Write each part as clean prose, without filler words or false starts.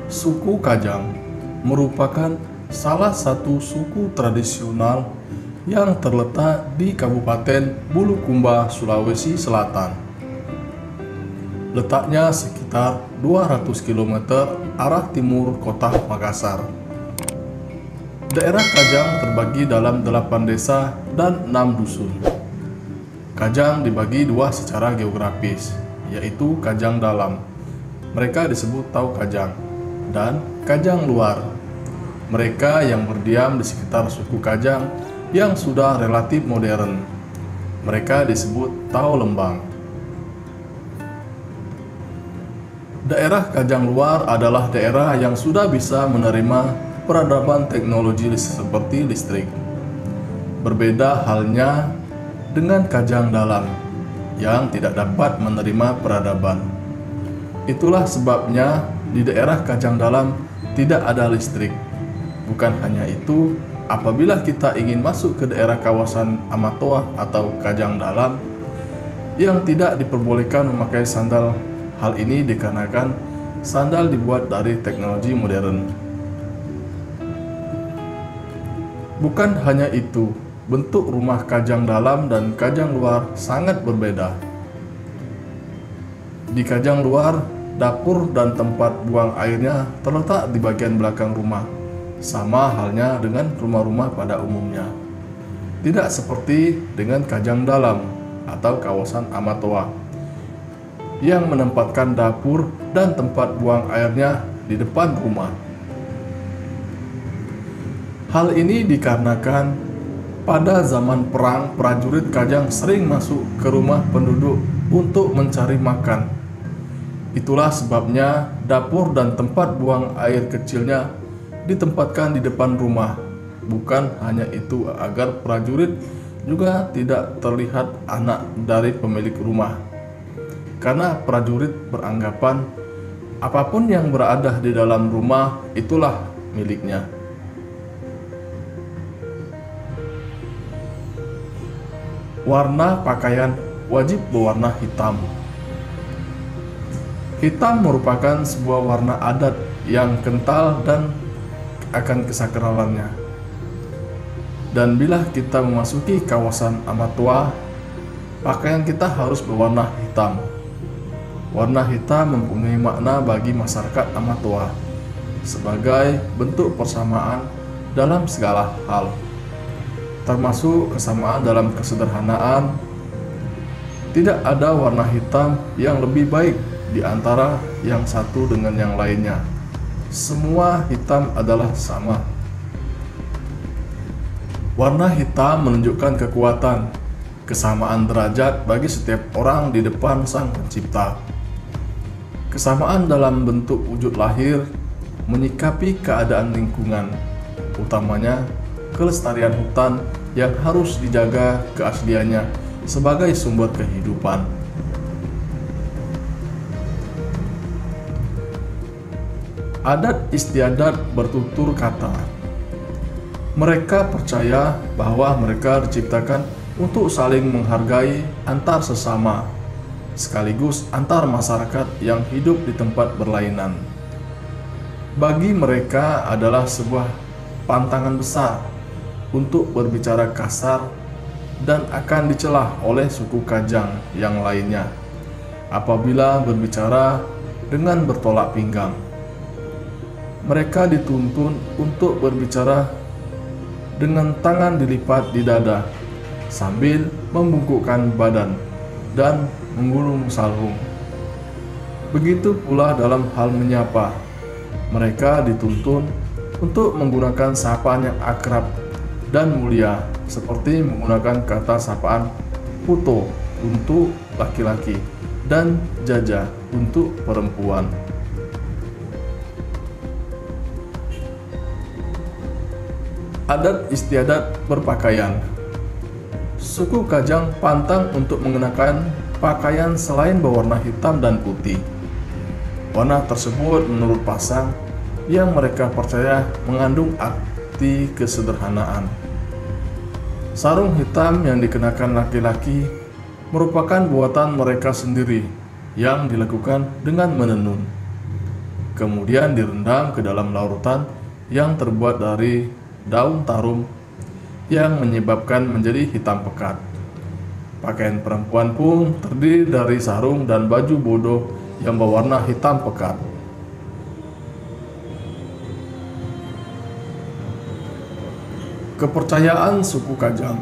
Suku Kajang merupakan salah satu suku tradisional yang terletak di Kabupaten Bulukumba, Sulawesi Selatan. Letaknya sekitar 200 km arah timur kota Makassar. Daerah Kajang terbagi dalam 8 desa dan 6 dusun. Kajang dibagi dua secara geografis, yaitu Kajang Dalam, mereka disebut Tau Kajang, dan Kajang Luar, mereka yang berdiam di sekitar suku Kajang yang sudah relatif modern, mereka disebut Tau Lembang. Daerah Kajang Luar adalah daerah yang sudah bisa menerima peradaban teknologi seperti listrik. Berbeda halnya dengan Kajang Dalam yang tidak dapat menerima peradaban. Itulah sebabnya di daerah Kajang Dalam tidak ada listrik. Bukan hanya itu, apabila kita ingin masuk ke daerah kawasan Amatoa atau Kajang Dalam yang tidak diperbolehkan memakai sandal. Hal ini dikarenakan sandal dibuat dari teknologi modern. Bukan hanya itu, bentuk rumah Kajang Dalam dan Kajang Luar sangat berbeda. Di Kajang Luar, dapur dan tempat buang airnya terletak di bagian belakang rumah, sama halnya dengan rumah-rumah pada umumnya. Tidak seperti dengan Kajang Dalam atau kawasan Amatoa yang menempatkan dapur dan tempat buang airnya di depan rumah. Hal ini dikarenakan pada zaman perang, prajurit Kajang sering masuk ke rumah penduduk untuk mencari makan. Itulah sebabnya dapur dan tempat buang air kecilnya ditempatkan di depan rumah. Bukan hanya itu, agar prajurit juga tidak terlihat anak dari pemilik rumah. Karena prajurit beranggapan apapun yang berada di dalam rumah itulah miliknya. Warna pakaian wajib berwarna hitam. Hitam merupakan sebuah warna adat yang kental dan akan kesakralannya. Dan bila kita memasuki kawasan Amatoa, pakaian kita harus berwarna hitam. Warna hitam mempunyai makna bagi masyarakat Amatoa sebagai bentuk persamaan dalam segala hal, termasuk kesamaan dalam kesederhanaan. Tidak ada warna hitam yang lebih baik di antara yang satu dengan yang lainnya. Semua hitam adalah sama. Warna hitam menunjukkan kekuatan, kesamaan derajat bagi setiap orang di depan Sang Pencipta. Kesamaan dalam bentuk wujud lahir, menyikapi keadaan lingkungan, utamanya kelestarian hutan yang harus dijaga keasliannya sebagai sumber kehidupan. Adat istiadat bertutur kata. Mereka percaya bahwa mereka diciptakan untuk saling menghargai antar sesama, sekaligus antar masyarakat yang hidup di tempat berlainan. Bagi mereka adalah sebuah pantangan besar untuk berbicara kasar dan akan dicelah oleh suku Kajang yang lainnya apabila berbicara dengan bertolak pinggang. Mereka dituntun untuk berbicara dengan tangan dilipat di dada sambil membungkukkan badan dan menggulung sarung. Begitu pula dalam hal menyapa, mereka dituntun untuk menggunakan sapaan yang akrab dan mulia, seperti menggunakan kata sapaan puto untuk laki-laki dan jaja untuk perempuan. Adat istiadat berpakaian. Suku Kajang pantang untuk mengenakan pakaian selain berwarna hitam dan putih. Warna tersebut menurut pasang yang mereka percaya mengandung arti kesederhanaan. Sarung hitam yang dikenakan laki-laki merupakan buatan mereka sendiri yang dilakukan dengan menenun. kemudian direndam ke dalam larutan yang terbuat dari daun tarum yang menyebabkan menjadi hitam pekat. Pakaian perempuan pun terdiri dari sarung dan baju bodoh yang berwarna hitam pekat. Kepercayaan suku Kajang.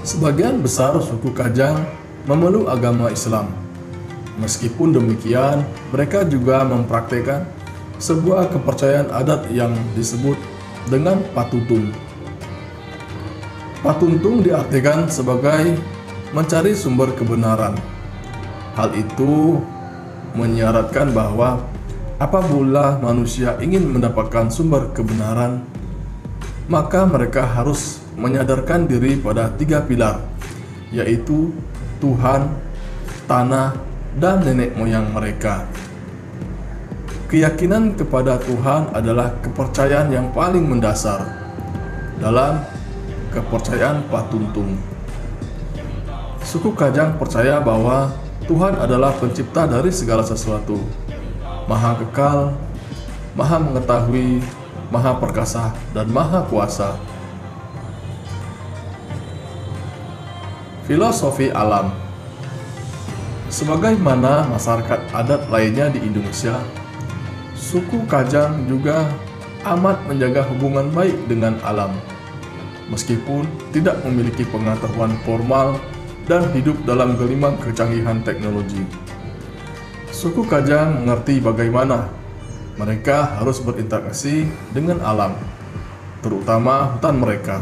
Sebagian besar suku Kajang memeluk agama Islam. Meskipun demikian, mereka juga mempraktikkan sebuah kepercayaan adat yang disebut dengan patutung. Patutung diartikan sebagai mencari sumber kebenaran. Hal itu menyaratkan bahwa apabila manusia ingin mendapatkan sumber kebenaran, maka mereka harus menyadarkan diri pada 3 pilar, yaitu Tuhan, tanah, dan nenek moyang mereka. Keyakinan kepada Tuhan adalah kepercayaan yang paling mendasar dalam kepercayaan patutung. Suku Kajang percaya bahwa Tuhan adalah pencipta dari segala sesuatu, Maha Kekal, Maha Mengetahui, Maha Perkasa, dan Maha Kuasa. Filosofi alam. Sebagaimana masyarakat adat lainnya di Indonesia, suku Kajang juga amat menjaga hubungan baik dengan alam. Meskipun tidak memiliki pengetahuan formal dan hidup dalam gelimang kecanggihan teknologi, suku Kajang mengerti bagaimana mereka harus berinteraksi dengan alam, terutama hutan mereka.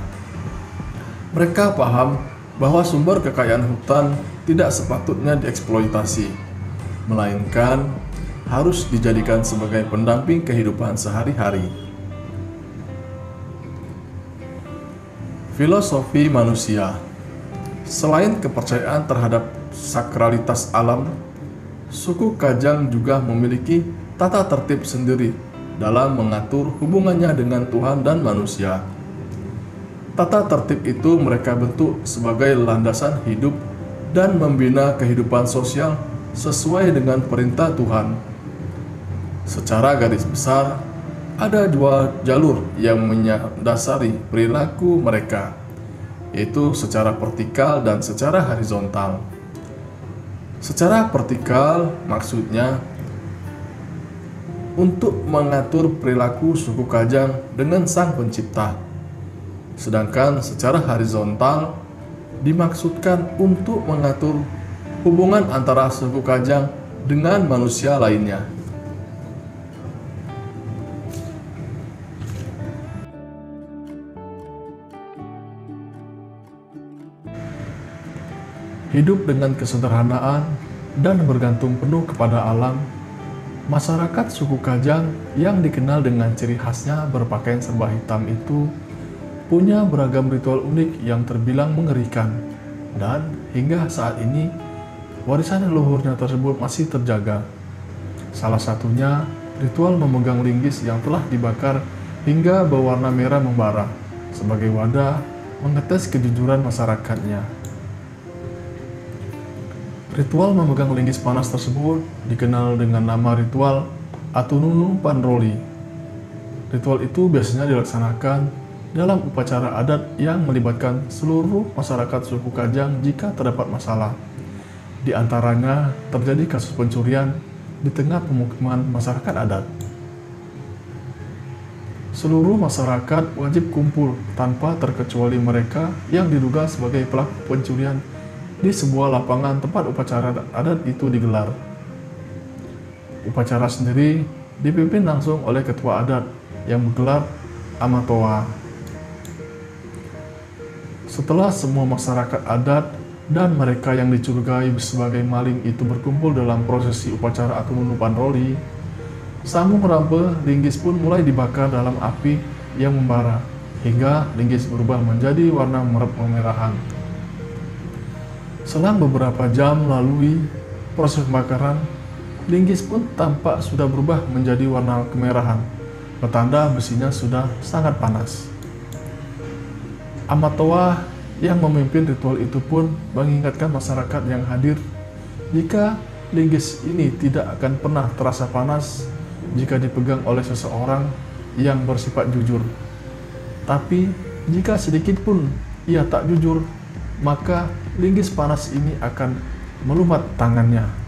Mereka paham bahwa sumber kekayaan hutan tidak sepatutnya dieksploitasi, melainkan harus dijadikan sebagai pendamping kehidupan sehari-hari. Filosofi manusia. Selain kepercayaan terhadap sakralitas alam, suku Kajang juga memiliki tata tertib sendiri dalam mengatur hubungannya dengan Tuhan dan manusia. Tata tertib itu mereka bentuk sebagai landasan hidup dan membina kehidupan sosial sesuai dengan perintah Tuhan. Secara garis besar, ada 2 jalur yang mendasari perilaku mereka, yaitu secara vertikal dan secara horizontal. Secara vertikal maksudnya untuk mengatur perilaku suku Kajang dengan Sang Pencipta. Sedangkan secara horizontal dimaksudkan untuk mengatur hubungan antara suku Kajang dengan manusia lainnya. Hidup dengan kesederhanaan dan bergantung penuh kepada alam, masyarakat suku Kajang yang dikenal dengan ciri khasnya berpakaian serba hitam itu punya beragam ritual unik yang terbilang mengerikan, dan hingga saat ini warisan leluhurnya tersebut masih terjaga. Salah satunya ritual memegang linggis yang telah dibakar hingga berwarna merah membara sebagai wadah mengetes kejujuran masyarakatnya. Ritual memegang linggis panas tersebut dikenal dengan nama ritual Atununu Panroli. Ritual itu biasanya dilaksanakan dalam upacara adat yang melibatkan seluruh masyarakat suku Kajang jika terdapat masalah. Di antaranya terjadi kasus pencurian di tengah pemukiman masyarakat adat. Seluruh masyarakat wajib kumpul tanpa terkecuali mereka yang diduga sebagai pelaku pencurian di sebuah lapangan tempat upacara adat itu digelar. Upacara sendiri dipimpin langsung oleh ketua adat yang menggelar Amatoa. Setelah semua masyarakat adat dan mereka yang dicurigai sebagai maling itu berkumpul dalam prosesi upacara Atununu Panroli, sambung rampe linggis pun mulai dibakar dalam api yang membara hingga linggis berubah menjadi warna kemerahan. Selang beberapa jam melalui proses pembakaran, linggis pun tampak sudah berubah menjadi warna kemerahan, petanda besinya sudah sangat panas. Amatoa yang memimpin ritual itu pun mengingatkan masyarakat yang hadir jika linggis ini tidak akan pernah terasa panas jika dipegang oleh seseorang yang bersifat jujur. Tapi jika sedikit pun ia tak jujur, maka linggis panas ini akan melumat tangannya.